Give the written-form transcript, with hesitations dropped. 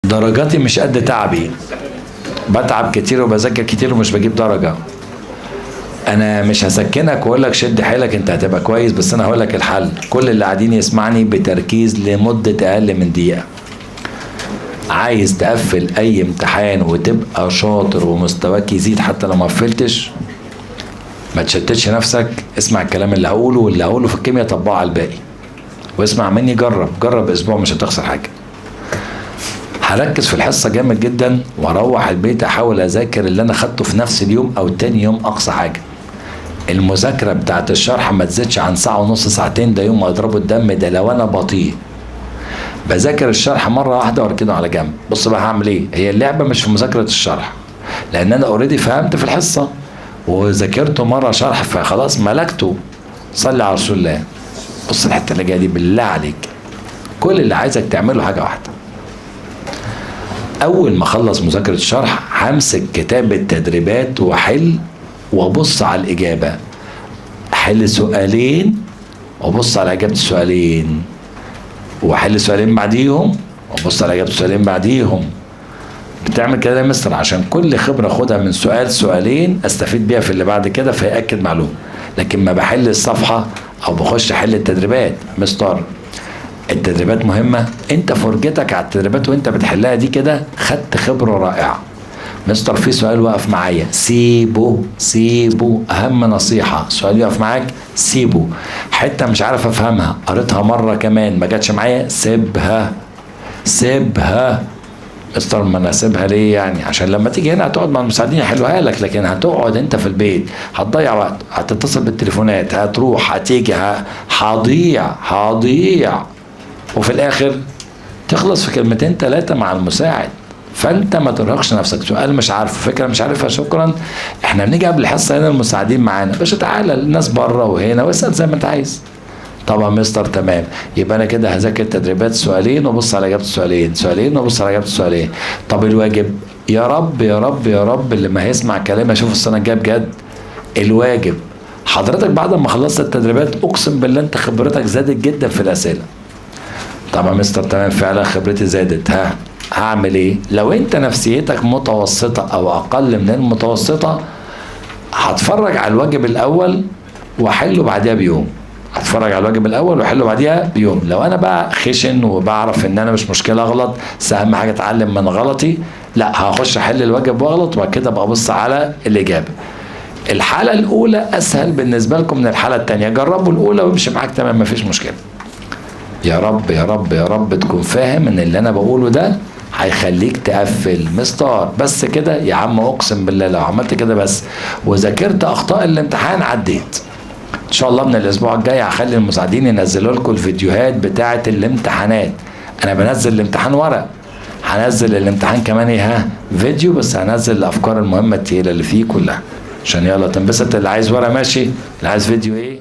درجاتي مش قد تعبي، بتعب كتير وبذاكر كتير ومش بجيب درجة. انا مش هسكنك واقول لك شد حيلك انت هتبقى كويس، بس انا هقول لك الحل. كل اللي قاعدين يسمعني بتركيز لمدة اقل من دقيقة. عايز تقفل اي امتحان وتبقى شاطر ومستواك يزيد حتى لو ما قفلتش، ما تشتتش نفسك. اسمع الكلام اللي هقوله، واللي هقوله في الكيمياء طبقه على الباقي، واسمع مني. جرب اسبوع مش هتخسر حاجة. هركز في الحصة جامد جدا، واروح البيت احاول اذاكر اللي انا خدته في نفس اليوم او تاني يوم اقصى حاجة. المذاكرة بتاعت الشرح ما تزيدش عن ساعة ونص ساعتين، ده يوم ما اضربه الدم، ده لو انا بطيء. بذاكر الشرح مرة واحدة واركنه على جنب. بص بقى هعمل ايه. هي اللعبة مش في مذاكرة الشرح، لان انا اوريدي فهمت في الحصة وذاكرته مرة شرح، فخلاص ملكته. صلي على رسول الله. بص الحتة اللي جاية دي بالله عليك، كل اللي عايزك تعمله حاجة واحدة. اول ما اخلص مذاكرة الشرح همسك كتاب التدريبات واحل وابص على الاجابة. احل سؤالين وابص على اجابة السؤالين، واحل سؤالين بعديهم وابص على اجابة السؤالين بعديهم. بتعمل كده يا مستر عشان كل خبرة اخدها من سؤال سؤالين استفيد بيها في اللي بعد كده فيأكد معلومة. لكن ما بحل الصفحة او بخش احل التدريبات. مستر التدريبات مهمة، انت فرجتك على التدريبات وانت بتحلها دي كده خدت خبرة رائعة. مستر في سؤال وقف معايا، سيبه. اهم نصيحة، سؤال يقف معاك سيبه. حتة مش عارف افهمها قريتها مرة كمان ما جاتش معايا، سيبها. مستر ما انا اسيبها ليه يعني؟ عشان لما تيجي هنا هتقعد مع المساعدين يحلوها لك، لكن هتقعد انت في البيت هتضيع وقت، هتتصل بالتليفونات، هتروح هتيجي، هضيع وفي الاخر تخلص في كلمتين 3 مع المساعد. فانت ما ترهقش نفسك. سؤال مش عارفه، فكره مش عارفها، شكرا. احنا بنيجي قبل الحصه هنا المساعدين معانا، باشا تعالى الناس بره وهنا واسال زي ما انت عايز. طبعا مستر تمام، يبقى انا كده هذاكر تدريبات سؤالين وابص على اجابه السؤالين، سؤالين وابص على اجابه السؤالين. طب الواجب، يا رب اللي ما هيسمع كلامي اشوف السنه الجايه بجد. الواجب حضرتك بعد ما خلصت التدريبات اقسم بالله انت خبرتك زادت جدا في الاسئله. طبعا مستر تمام فعلا خبرتي زادت. هعمل ايه؟ لو انت نفسيتك متوسطه او اقل من المتوسطه هتفرج على الواجب الاول واحله بعدها بيوم. لو انا بقى خشن وبعرف ان انا مش مشكله اغلط، بس اهم حاجه اتعلم من غلطي، لا هخش احل الواجب واغلط وبعد كده ابقى ابص على الاجابه. الحاله الاولى اسهل بالنسبه لكم من الحاله الثانيه، جربوا الاولى ويمشي معاك تمام مفيش مشكله. يا رب تكون فاهم ان اللي انا بقوله ده هيخليك تقفل. مستر بس كده يا عم، اقسم بالله لو عملت كده بس وذاكرت اخطاء الامتحان عديت. ان شاء الله من الاسبوع الجاي هخلي المساعدين ينزلوا لكم الفيديوهات بتاعه الامتحانات. انا بنزل الامتحان ورق، هنزل الامتحان كمان فيديو، بس هنزل الافكار المهمه التقيله اللي فيه كلها عشان يلا تنبسط. اللي عايز ورق ماشي، اللي عايز فيديو